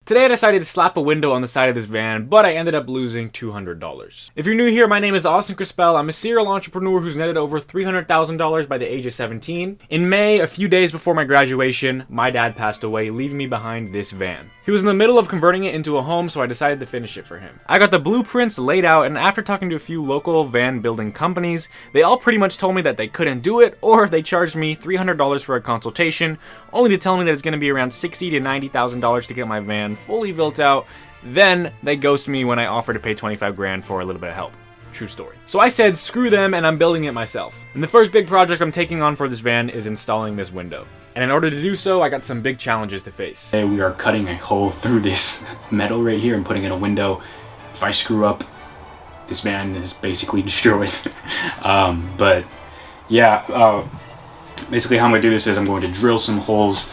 Today I decided to slap a window on the side of this van, but I ended up losing $200. If you're new here, my name is Austyn Crispell. I'm a serial entrepreneur who's netted over $300,000 by the age of 17. In May, a few days before my graduation, my dad passed away, leaving me behind this van. He was in the middle of converting it into a home, so I decided to finish it for him. I got the blueprints laid out, and after talking to a few local van building companies, they all pretty much told me that they couldn't do it, or they charged me $300 for a consultation, only to tell me that it's going to be around $60,000 to $90,000 to get my van fully built out. Then they ghost me when I offer to pay $25,000 for a little bit of help. True story. So I said, screw them, and I'm building it myself. And the first big project I'm taking on for this van is installing this window. And in order to do so, I got some big challenges to face. Today we are cutting a hole through this metal right here and putting in a window. If I screw up, this van is basically destroyed. But yeah, basically how I'm going to do this is I'm going to drill some holes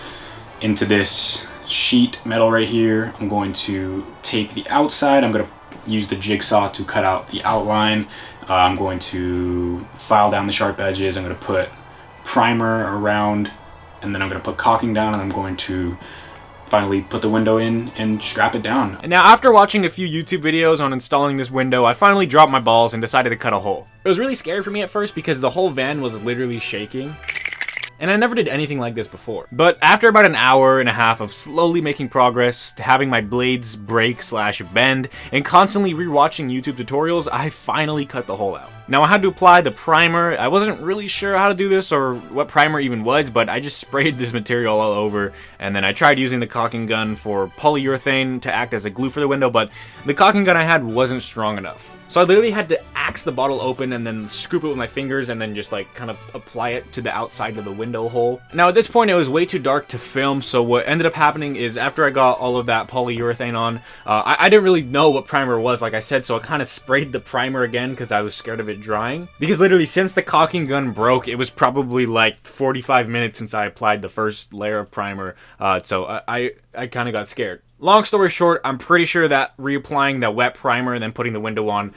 into this sheet metal right here. I'm going to tape the outside. I'm going to use the jigsaw to cut out the outline. I'm going to file down the sharp edges. I'm going to put primer around, and then I'm going to put caulking down, and I'm going to finally put the window in and strap it down. And now after watching a few YouTube videos on installing this window, I finally dropped my balls and decided to cut a hole. It was really scary for me at first because the whole van was literally shaking. And I never did anything like this before. But after about an hour and a half of slowly making progress, having my blades break / bend, and constantly rewatching YouTube tutorials, I finally cut the hole out. Now I had to apply the primer. I wasn't really sure how to do this or what primer even was, but I just sprayed this material all over, and then I tried using the caulking gun for polyurethane to act as a glue for the window, but the caulking gun I had wasn't strong enough. So I literally had to axe the bottle open and then scoop it with my fingers and then just like kind of apply it to the outside of the window hole. Now at this point it was way too dark to film, so what ended up happening is after I got all of that polyurethane on, I didn't really know what primer was, like I said, so I kind of sprayed the primer again because I was scared of it drying. Because literally since the caulking gun broke, it was probably like 45 minutes since I applied the first layer of primer, so I kind of got scared. Long story short, I'm pretty sure that reapplying that wet primer and then putting the window on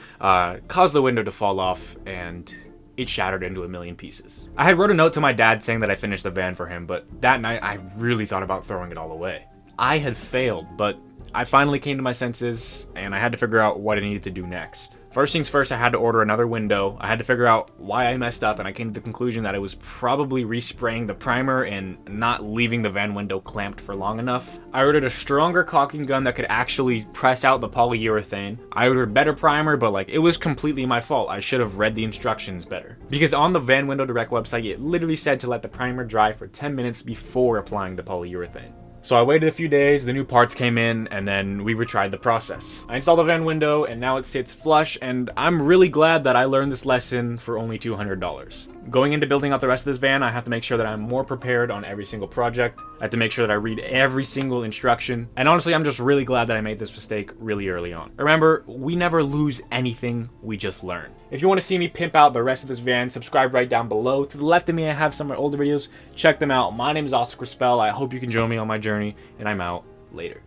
caused the window to fall off, and it shattered into a million pieces. I had wrote a note to my dad saying that I finished the van for him, but that night I really thought about throwing it all away. I had failed, but I finally came to my senses, and I had to figure out what I needed to do next. First things first, I had to order another window. I had to figure out why I messed up, and I came to the conclusion that it was probably respraying the primer and not leaving the van window clamped for long enough. I ordered a stronger caulking gun that could actually press out the polyurethane. I ordered better primer, but like it was completely my fault. I should have read the instructions better. Because on the Van Window Direct website, it literally said to let the primer dry for 10 minutes before applying the polyurethane. So I waited a few days, the new parts came in, and then we retried the process. I installed the van window, and now it sits flush, and I'm really glad that I learned this lesson for only $200. Going into building out the rest of this van, I have to make sure that I'm more prepared on every single project. I have to make sure that I read every single instruction. And honestly, I'm just really glad that I made this mistake really early on. Remember, we never lose anything, we just learn. If you want to see me pimp out the rest of this van, subscribe right down below. To the left of me, I have some of my older videos. Check them out. My name is Austyn Crispell. I hope you can join me on my journey, and I'm out. Later.